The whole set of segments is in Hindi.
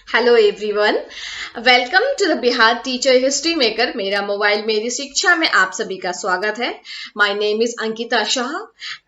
Hello everyone, welcome to the Bihar teacher history maker. मेरा मोबाइल मेरी शिक्षा में आप सभी का स्वागत है। My name is Ankita Shah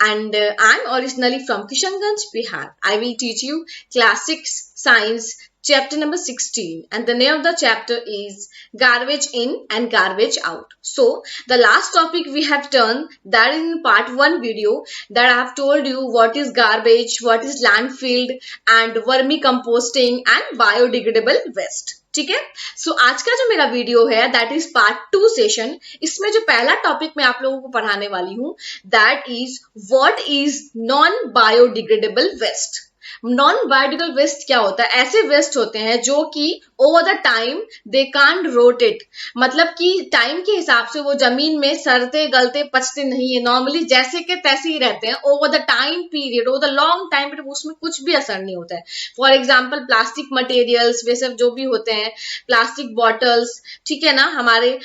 and I am originally from Kishanganj, Bihar. I will teach you class 6 science chapter number 16, and the name of the chapter is garbage in and garbage out. So the last topic we have done, that is in part 1 video, that I have told you what is garbage, what is landfill and vermicomposting and biodegradable waste. ठीक है। सो आज का जो मेरा वीडियो है दैट इज पार्ट 2 सेशन। इसमें जो पहला टॉपिक मैं आप लोगों को पढ़ाने वाली हूं that is what is non biodegradable waste. Non biodegradable waste क्या होता है? ऐसे वेस्ट होते हैं जो कि over the time they can't rotate, मतलब कि टाइम के हिसाब से वो जमीन में सड़ते गलते पचते नहीं है, नॉर्मली जैसे के तैसे ही रहते हैं over the time period, over the long time period, उसमें कुछ भी असर नहीं होता है। फॉर एग्जाम्पल प्लास्टिक मटेरियल्स, वे सब जो भी होते हैं, प्लास्टिक बॉटल्स, ठीक है ना, हमारे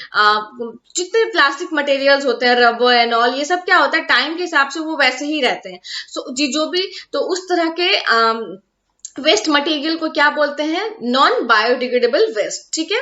जितने प्लास्टिक मटेरियल्स होते हैं, रबर एंड ऑल, ये सब क्या होता है टाइम के हिसाब से वो वैसे ही रहते हैं। सो जो भी तो उस तरह के वेस्ट मटेरियल को क्या बोलते हैं? नॉन बायोडिग्रेडेबल वेस्ट, ठीक है।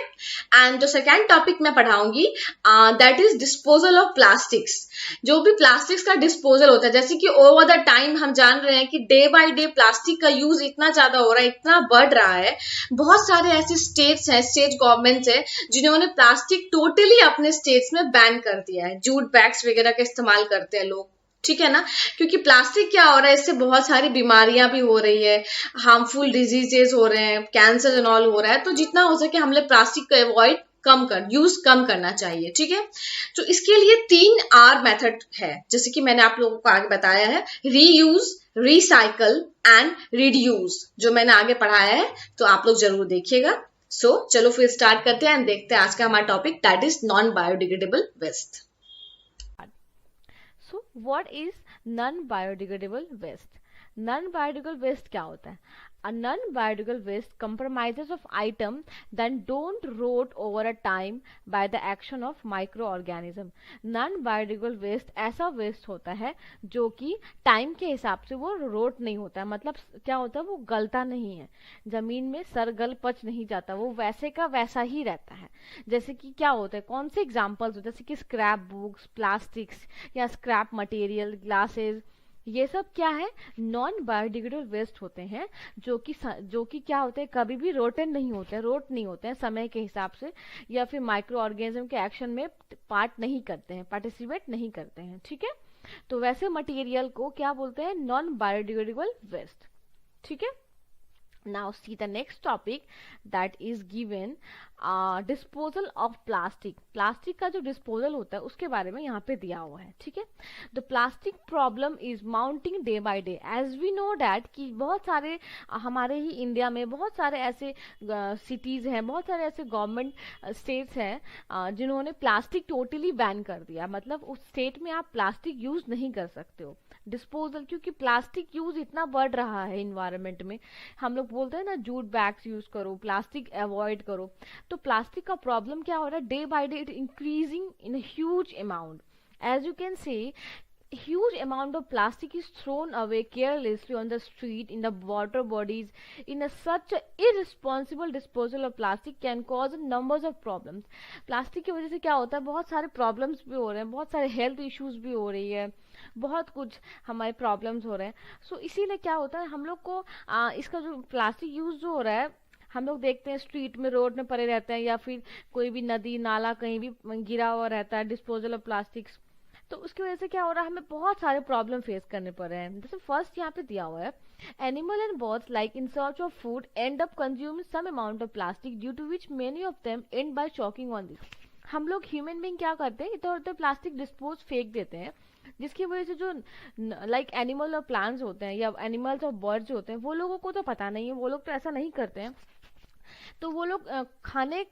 एंड जो सेकेंड टॉपिक मैं पढ़ाऊंगी that is disposal of plastics. जो भी प्लास्टिक्स का डिस्पोजल होता है, जैसे कि ओवर द टाइम हम जान रहे हैं कि डे बाय डे प्लास्टिक का यूज इतना ज्यादा हो रहा है, इतना बढ़ रहा है। बहुत सारे ऐसे स्टेट्स हैं, स्टेट गवर्नमेंट्स है जिन्होंने प्लास्टिक टोटली अपने स्टेट्स में बैन कर दिया है। जूट बैग्स वगैरह का इस्तेमाल करते हैं लोग, ठीक है ना, क्योंकि प्लास्टिक क्या हो रहा है, इससे बहुत सारी बीमारियां भी हो रही है, हार्मफुल डिजीजेस हो रहे हैं, कैंसर एंड ऑल हो रहा है। तो जितना हो सके हमने प्लास्टिक को अवॉइड यूज कम करना चाहिए, ठीक है। तो इसके लिए 3 आर मेथड है, जैसे कि मैंने आप लोगों को आगे बताया है, रीयूज, रिसाइकल एंड रिड्यूस, जो मैंने आगे पढ़ाया है, तो आप लोग जरूर देखिएगा। सो चलो फिर स्टार्ट करते हैं एंड देखते हैं आज का हमारा topic that is non biodegradable waste. So what is non-biodegradable waste? Non-biodegradable waste क्या होता है? A non-biodegradable waste comprises of items that don't rot over a time by the action of microorganism. Non-biodegradable waste ऐसा waste होता है जो कि टाइम के हिसाब से वो रोट नहीं होता है, मतलब क्या होता है, वो गलता नहीं है, जमीन में सरगल पच नहीं जाता, वो वैसे का वैसा ही रहता है। जैसे कि क्या होता है, कौन से एग्जाम्पल्स होते हैं, जैसे कि स्क्रैप बुक्स, प्लास्टिक्स या स्क्रैप मटेरियल, ग्लासेस, ये सब क्या है, नॉन बायोडिग्रेडेबल वेस्ट होते हैं, जो कि क्या होते हैं, कभी भी रोटन नहीं होते हैं, रोट नहीं होते हैं समय के हिसाब से, या फिर माइक्रो ऑर्गेनिज्म के एक्शन में पार्ट नहीं करते हैं, पार्टिसिपेट नहीं करते हैं, ठीक है। तो वैसे मटेरियल को क्या बोलते हैं? नॉन बायोडिग्रेडेबल वेस्ट, ठीक है। Now see the next topic that is given disposal of plastic. Plastic का जो डिस्पोजल होता है उसके बारे में यहाँ पे दिया हुआ है, ठीक है। The plastic problem is mounting day by day. As we know that कि बहुत सारे हमारे ही इंडिया में बहुत सारे ऐसे सिटीज हैं, बहुत सारे ऐसे गवर्नमेंट स्टेट्स हैं जिन्होंने प्लास्टिक टोटली बैन कर दिया, मतलब उस स्टेट में आप प्लास्टिक यूज नहीं कर सकते हो। डिस्पोजल, क्योंकि प्लास्टिक यूज इतना बढ़ रहा है इन्वायरमेंट में, हम लोग बोलते हैं ना जूट बैग्स यूज करो, प्लास्टिक अवॉइड करो, तो प्लास्टिक का प्रॉब्लम क्या हो रहा है, day by day it increasing in huge amount. As you can see, huge amount of plastic is thrown away carelessly on the street, in the water bodies. Such irresponsible disposal of plastic can cause numbers of problems. Plastic की वजह से क्या होता है, बहुत सारे प्रॉब्लम्स भी हो रहे हैं, बहुत सारे हेल्थ इश्यूज भी हो रही है, बहुत कुछ हमारे प्रॉब्लम्स हो रहे हैं। सो इसीलिए क्या होता है, हम लोग को इसका जो प्लास्टिक यूज जो हो रहा है, हम लोग देखते हैं स्ट्रीट में, रोड में पड़े रहते हैं, या फिर कोई भी नदी नाला कहीं भी गिरा हुआ रहता है, डिस्पोजल ऑफ प्लास्टिक्स, तो उसकी वजह से क्या हो रहा है, हमें बहुत सारे प्रॉब्लम फेस करने पड़ रहे हैं। जैसे फर्स्ट यहाँ पे दिया हुआ है, animal and birds like in search of food end up consuming some amount of plastic due to which many of them and by choking on this. हम लोग ह्यूमन बीइंग क्या करते हैं, इधर उधर प्लास्टिक डिस्पोज फेंक देते हैं, जिसकी वजह से जो लाइक एनिमल और प्लांट्स होते हैं या एनिमल्स और बर्ड्स होते हैं, वो लोगों को तो पता नहीं है, वो लोग तो ऐसा नहीं करते हैं, तो वो लोग खाना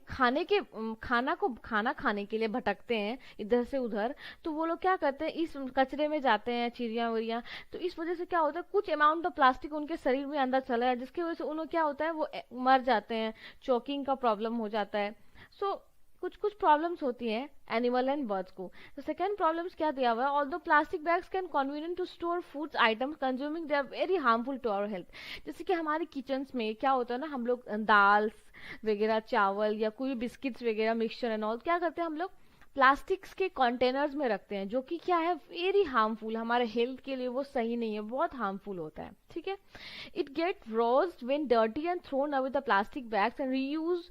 खाने के लिए भटकते हैं इधर से उधर, तो वो लोग क्या करते हैं, इस कचरे में जाते हैं, चिड़िया विड़िया, तो इस वजह से क्या होता है, कुछ अमाउंट ऑफ प्लास्टिक उनके शरीर में अंदर चला है, जिसकी वजह से उन्हें क्या होता है, वो मर जाते हैं, चोकिंग का प्रॉब्लम हो जाता है। सो कुछ कुछ प्रॉब्लम्स होती हैं एनिमल एंड बर्ड्स को। तो सेकेंड प्रॉब्लम्स क्या दिया हुआ है, although plastic bags can convenient to store foods items consuming they are very harmful to our health. जैसे कि हमारे किचन्स में क्या होता है ना, हम लोग दाल वगैरह, चावल या कोई बिस्किट्स वगैरह, मिक्सचर एंड ऑल, क्या करते हैं हम लोग प्लास्टिक्स के कंटेनर्स में रखते हैं, जो कि क्या है वेरी हार्मफुल, हमारे हेल्थ के लिए वो सही नहीं है, बहुत हार्मफुल होता है। ठीक है, it get roast when dirty and thrown away the plastic bags and reuse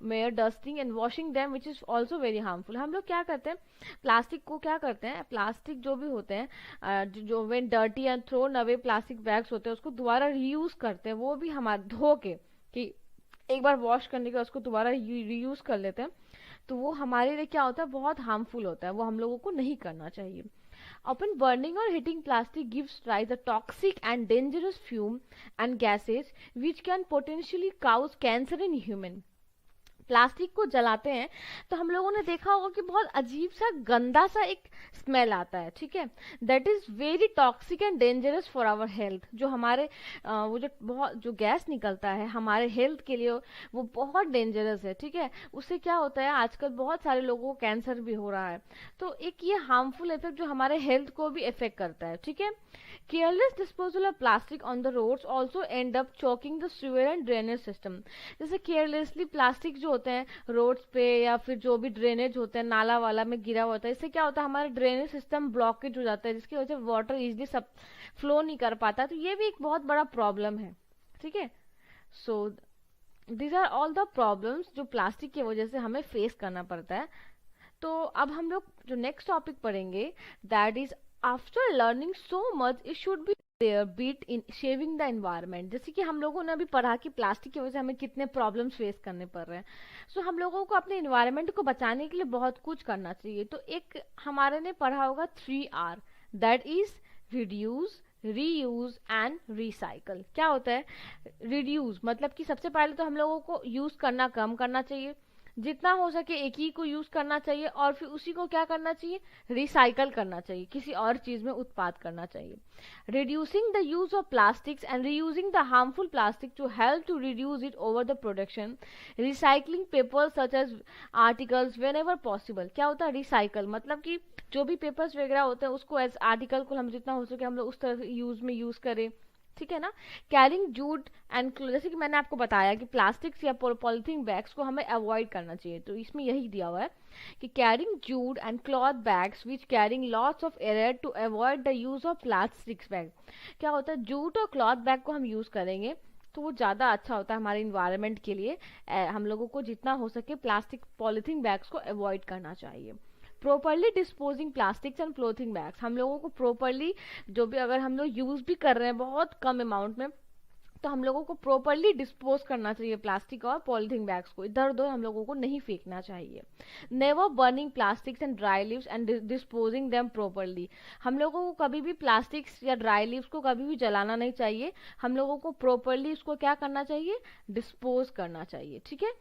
mayor dusting and washing them which is also very harmful. हम लोग क्या करते हैं, प्लास्टिक को क्या करते हैं, प्लास्टिक जो भी होते हैं जो when dirty and thrown away plastic bags होते हैं उसको दोबारा रीयूज करते हैं, वो भी हमारे धो के कि एक बार वॉश करने के बाद उसको दोबारा रीयूज कर लेते हैं, तो वो हमारे लिए क्या होता है, बहुत हार्मफुल होता है, वो हम लोगों को नहीं करना चाहिए। Upon burning or heating plastic gives rise a toxic and dangerous fume and gases which can potentially cause cancer in human। Plastic को जलाते हैं तो हम लोगों ने देखा होगा कि बहुत अजीब सा गंदा सा एक स्मेल आता है। ठीक है, that is very toxic and dangerous for our health. जो हमारे वो जो बहुत जो गैस निकलता है हमारे हेल्थ के लिए वो बहुत डेंजरस है। ठीक है, उससे क्या होता है, आजकल बहुत सारे लोगों को कैंसर भी हो रहा है। तो एक ये हार्मफुल इफेक्ट जो हमारे हेल्थ को भी इफेक्ट करता है। ठीक है, careless disposal of plastic on the roads also end up choking the sewer and drainage system. जैसे केयरलेसली प्लास्टिक जो होते हैं रोड्स पे या फिर जो भी ड्रेनेज होते हैं नाला वाला में गिरा होता है, इससे क्या होता है हमारा ड्रेनेज सिस्टम ब्लॉकेज हो जाता है, जिसकी वजह से वाटर इजिली सब फ्लो नहीं कर पाता। तो ये भी एक बहुत बड़ा प्रॉब्लम है। ठीक है, so these are all the problems जो प्लास्टिक की वजह से हमें फेस करना पड़ता है। तो अब हम लोग जो नेक्स्ट टॉपिक पढ़ेंगे that is after learning so much it should be there beat in saving the environment. जैसे कि हम लोगों ने अभी पढ़ा कि प्लास्टिक की वजह से हमें कितने प्रॉब्लम्स फेस करने पड़ रहे हैं। सो हम लोगों को अपने एनवायरनमेंट को बचाने के लिए बहुत कुछ करना चाहिए। तो एक हमारे ने पढ़ा होगा 3R, that is reduce, reuse and recycle. क्या होता है रिड्यूस, मतलब कि सबसे पहले तो हम लोगों को यूज करना कम करना चाहिए, जितना हो सके एक ही को यूज करना चाहिए, और फिर उसी को क्या करना चाहिए, रिसाइकल करना चाहिए, किसी और चीज में उत्पाद करना चाहिए। Reducing the use of plastics and reusing the harmful plastic to help to reduce it over the production. Recycling paper such as articles whenever possible. क्या होता है रिसाइकल, मतलब कि जो भी पेपर्स वगैरह होते हैं उसको एज आर्टिकल को हम जितना हो सके हम लोग उस तरह यूज में यूज करें। ठीक है ना, कैरिंग जूट एंड, जैसे कि मैंने आपको बताया कि प्लास्टिक्स या पॉलीथीन बैग्स को हमें अवॉइड करना चाहिए। तो इसमें यही दिया हुआ है कि carrying jute and cloth bags which carrying lots of air to avoid the use of plastics bag. क्या होता है जूट और क्लॉथ बैग को हम यूज करेंगे तो वो ज़्यादा अच्छा होता है हमारे इन्वायरमेंट के लिए। हम लोगों को जितना हो सके प्लास्टिक पॉलीथीन बैग्स को अवॉइड करना चाहिए। Properly disposing plastics and clothing bags, हम लोगों को प्रॉपरली जो भी अगर हम लोग यूज भी कर रहे हैं बहुत कम अमाउंट में, तो हम लोगों को प्रॉपरली डिस्पोज करना चाहिए प्लास्टिक और पॉलीथीन बैग्स को, इधर उधर हम लोगों को नहीं फेंकना चाहिए। Never burning plastics and dry leaves and disposing them properly, हम लोगों को कभी भी प्लास्टिक्स या ड्राई लीव्स को कभी भी जलाना नहीं चाहिए, हम लोगों को प्रॉपरली उसको क्या करना चाहिए, डिस्पोज करना चाहिए। ठीक है,